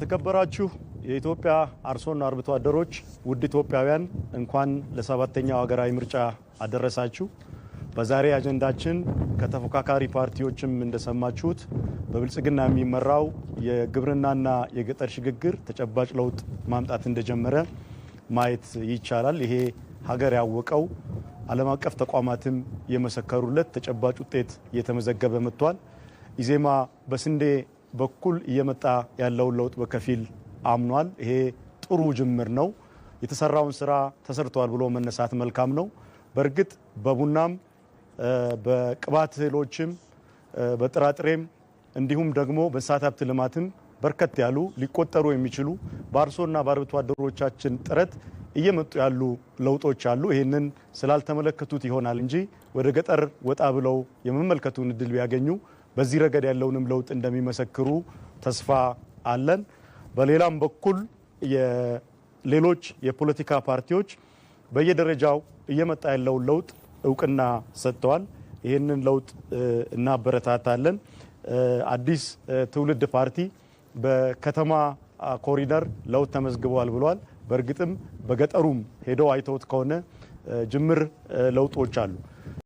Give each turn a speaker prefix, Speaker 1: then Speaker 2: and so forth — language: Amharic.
Speaker 1: ተከበራችሁ የኢትዮጵያ አርሶና አርብቶ አደሮች ውድ ኢትዮጵያውያን እንኳን ለሰባተኛው ሀገራዊ ምርጫ አደረሳችሁ። በዛሬ አጀንዳችን ከተፎካካሪ ፓርቲዎችም እንደሰማችሁት በብልጽግና የሚመራው የግብርናና የገጠር ሽግግር ተጨባጭ ለውጥ ማምጣት እንደጀመረ ማየት ይቻላል። ይሄ ሀገር ያወቀው ዓለም አቀፍ ተቋማትም የመሰከሩለት ተጨባጭ ውጤት እየተመዘገበ መጥቷል። ኢዜማ በስንዴ በኩል እየመጣ ያለው ለውጥ በከፊል አምኗል። ይሄ ጥሩ ጅምር ነው። የተሰራውን ስራ ተሰርቷል ብሎ መነሳት መልካም ነው። በእርግጥ በቡናም በቅባት እህሎችም በጥራጥሬም እንዲሁም ደግሞ በእንስሳት ሀብት ልማትም በርከት ያሉ ሊቆጠሩ የሚችሉ በአርሶና በአርብቶ አደሮቻችን ጥረት እየመጡ ያሉ ለውጦች አሉ። ይሄንን ስላልተመለከቱት ይሆናል እንጂ ወደ ገጠር ወጣ ብለው የመመልከቱን እድል ቢያገኙ በዚህ ረገድ ያለውንም ለውጥ እንደሚመሰክሩ ተስፋ አለን። በሌላም በኩል ሌሎች የፖለቲካ ፓርቲዎች በየደረጃው እየመጣ ያለውን ለውጥ እውቅና ሰጥተዋል። ይህንን ለውጥ እናበረታታለን። አዲስ ትውልድ ፓርቲ በከተማ ኮሪደር ለውጥ ተመዝግቧል ብሏል። በእርግጥም በገጠሩም ሄደው አይተውት ከሆነ ጅምር ለውጦች አሉ።